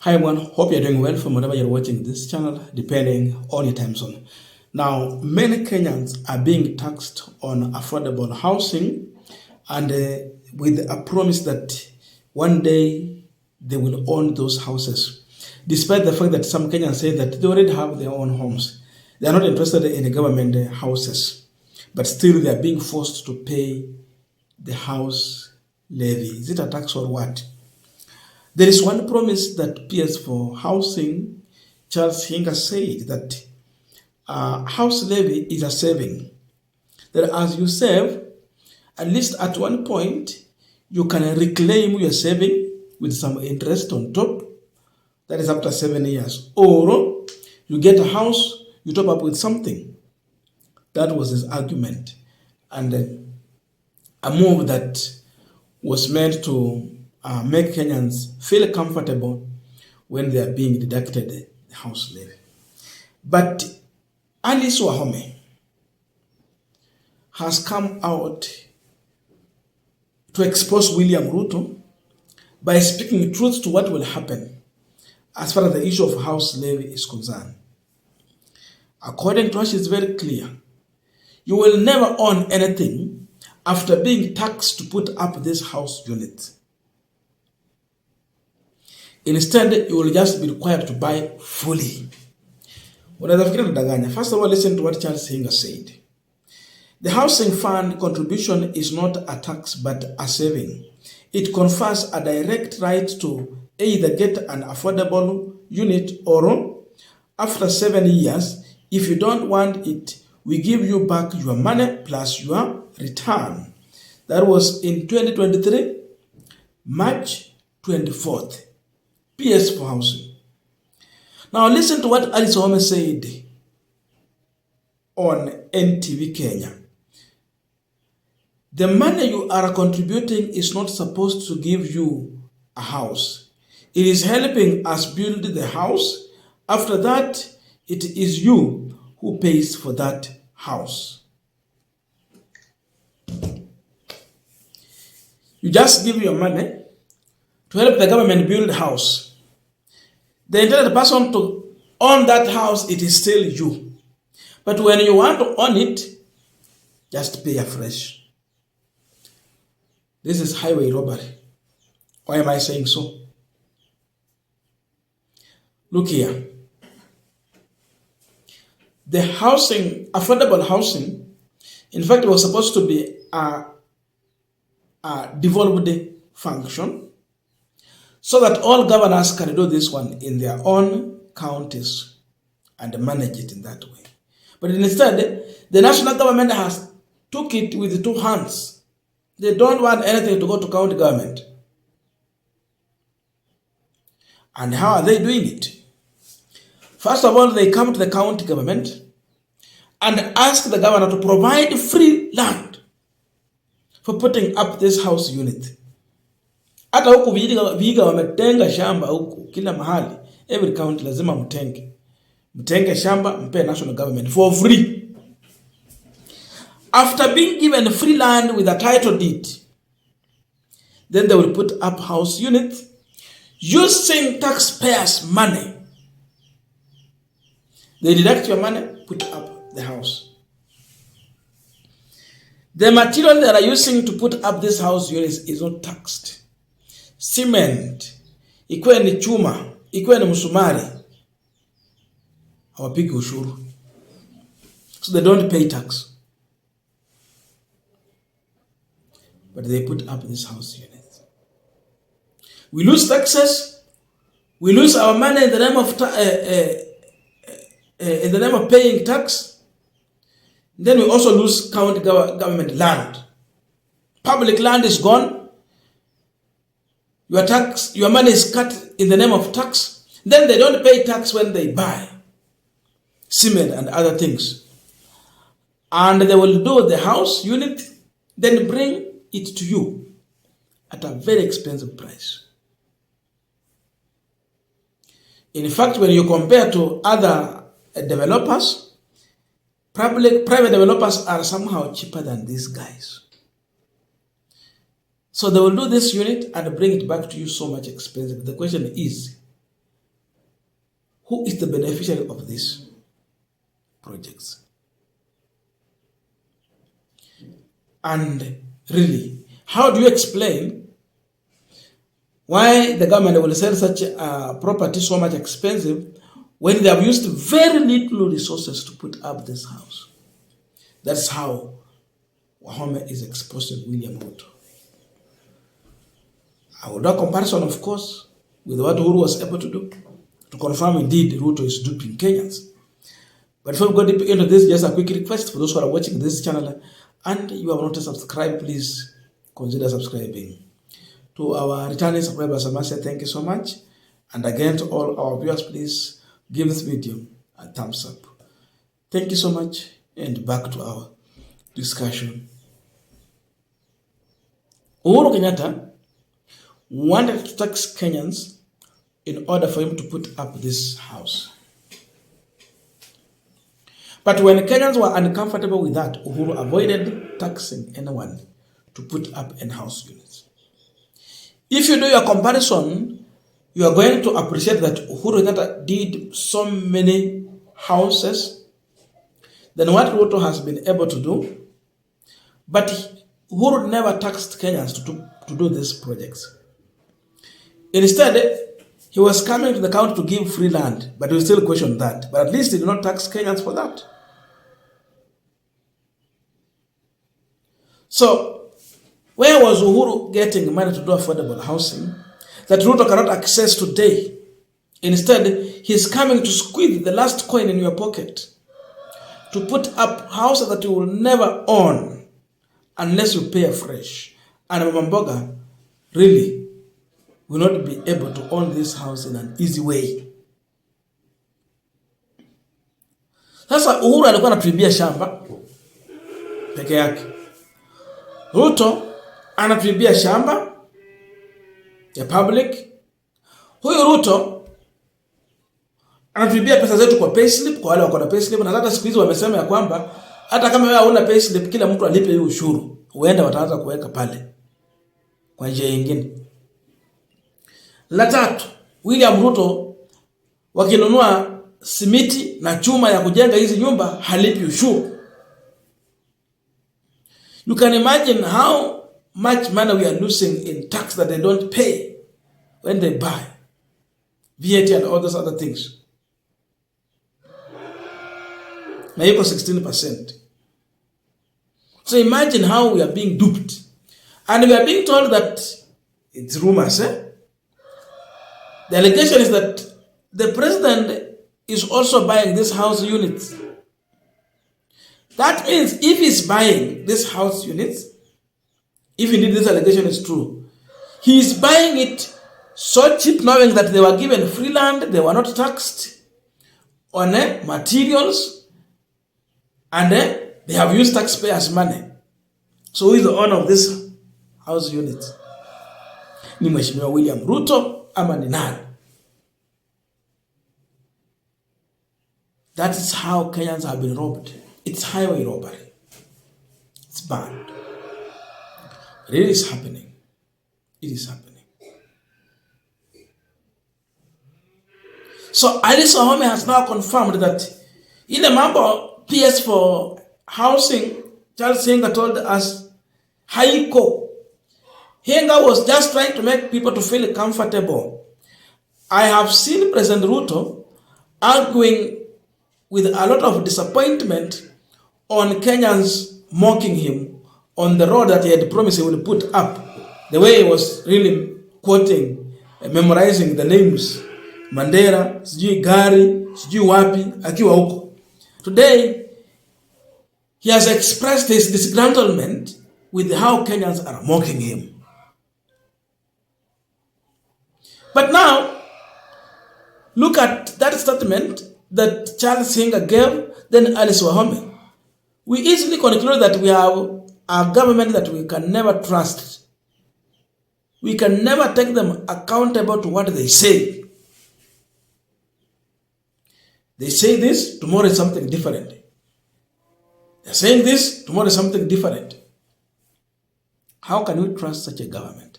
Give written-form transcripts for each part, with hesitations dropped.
Hi everyone, hope you're doing well from wherever you're watching this channel, depending on your time zone. Now, many Kenyans are being taxed on affordable housing and with a promise that one day they will own those houses. Despite the fact that some Kenyans say that they already have their own homes. They are not interested in the government houses, but still they are being forced to pay the house levy. Is it a tax or what? There is one promise that PS for housing, Charles Hinga said that house levy is a saving. That as you save, at least at one point, you can reclaim your saving with some interest on top. That is after 7 years. Or you get a house, you top up with something. That was his argument. And a move that was meant to make Kenyans feel comfortable when they are being deducted the house levy. But Addis Wahome has come out to expose William Ruto by speaking truth to what will happen as far as the issue of house levy is concerned. According to her, she is very clear. You will never own anything after being taxed to put up this house unit. Instead, you will just be required to buy fully. First of all, listen to what Charles Hinga said. The housing fund contribution is not a tax but a saving. It confers a direct right to either get an affordable unit or, after 7 years, if you don't want it, we give you back your money plus your return. That was in 2023, March 24th. PS for housing. Now listen to what Addis said on NTV Kenya. The money you are contributing is not supposed to give you a house. It is helping us build the house. After that, it is you who pays for that house. You just give your money to help the government build a house. The intended person to own that house, it is still you. But when you want to own it, just pay afresh. This is highway robbery. Why am I saying so? Look here. The housing, affordable housing, in fact, it was supposed to be a devolved function, so that all governors can do this one in their own counties and manage it in that way. But instead, the national government has took it with two hands. They don't want anything to go to county government. And how are they doing it? First of all, they come to the county government and ask the governor to provide free land for putting up this house unit. Hata huku vihiga wametenga shamba huku kila mahali. Every county lazima mtenge shamba, mpe national government for free. After being given free land with a title deed, then they will put up house unit using taxpayers' money. They deduct your money, put up the house. The material they are using to put up this house unit is not taxed. Cement, ikuwe ni chuma, ikuwe ni msumari, hawapigi ushuru. So they don't pay tax. But they put up this house unit. We lose taxes. We lose our money in the name of paying tax. Then we also lose county government land. Public land is gone. Your money is cut in the name of tax. Then they don't pay tax when they buy cement and other things. And they will do the house unit, then bring it to you at a very expensive price. In fact, when you compare to other developers, private developers are somehow cheaper than these guys. So they will do this unit and bring it back to you so much expensive. The question is, who is the beneficiary of these projects? And really, how do you explain why the government will sell such a property so much expensive when they have used very little resources to put up this house? That's how Wahome is exposing William Ruto. I will do a comparison, of course, with what Uhuru was able to do to confirm indeed Ruto is duping Kenyans. But before we go deep into this, just a quick request for those who are watching this channel and you have not subscribed, please consider subscribing. To our returning subscribers, I must say thank you so much. And again, to all our viewers, please give this video a thumbs up. Thank you so much, and back to our discussion. Uhuru Kenyatta wanted to tax Kenyans in order for him to put up this house. But when Kenyans were uncomfortable with that, Uhuru avoided taxing anyone to put up in-house units. If you do your comparison, you are going to appreciate that Uhuru Kenyatta did so many houses than what Ruto has been able to do. But Uhuru never taxed Kenyans to do these projects. Instead, he was coming to the county to give free land, but we still question that. But at least he did not tax Kenyans for that. So, where was Uhuru getting money to do affordable housing that Ruto cannot access today? Instead, he's coming to squeeze the last coin in your pocket to put up houses that you will never own unless you pay afresh. And Mamboga really will not be able to own this house in an easy way. Sasa Uhuru alikuwa anatuibia shamba peke yake. Ruto anatuibia shamba ya public. Huyu Ruto anatuibia pesa zetu kwa payslip, kwa wale wako na payslip, na hata siku hizi wamesema ya kwamba hata kama wewe huna payslip, kila mtu alipe hiyo ushuru. Huenda wataanza kuweka pale kwa njia nyingine. La tatu, William Ruto wakinunua simiti na chuma ya kujenga hizi nyumba halipi ushuru. You can imagine how much money we are losing in tax that they don't pay when they buy VAT and all those other things. Na iko 16%. So imagine how we are being duped. And we are being told that it's rumors, The allegation is that the president is also buying this house units. That means if he's buying this house units, if indeed this allegation is true, he is buying it so cheap, knowing that they were given free land, they were not taxed on materials, and they have used taxpayers' money. So who is the owner of this house unit? Ni Mheshimiwa William Ruto ama ni nani? That is how Kenyans have been robbed. It's highway robbery. It's bad. But it is happening. It is happening. So Addis has now confirmed that in the mambo PS for housing, Charles Hinga told us, Haiko. Hinga was just trying to make people to feel comfortable. I have seen President Ruto arguing with a lot of disappointment on Kenyans mocking him on the road that he had promised he would put up. The way he was really quoting, memorizing the names. Mandera, sijui Gari, sijui wapi, akiwa huko. Today, he has expressed his disgruntlement with how Kenyans are mocking him. But now, look at that statement that Charles Hinga gave, then Alice Wahome. We easily conclude that we have a government that we can never trust. We can never take them accountable to what they say. They say this, tomorrow is something different. They're saying this, tomorrow is something different. How can we trust such a government?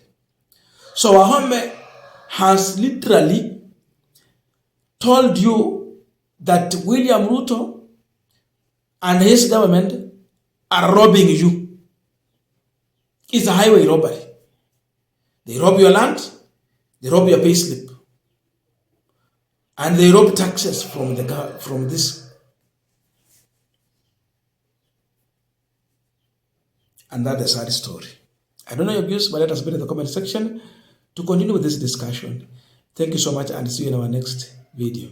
So Wahome has literally told you that William Ruto and his government are robbing you. It's a highway robbery. They rob your land, they rob your payslip, and they rob taxes from this. And that's a sad story. I don't know your views, but let us put in the comment section to continue with this discussion. Thank you so much, and see you in our next video.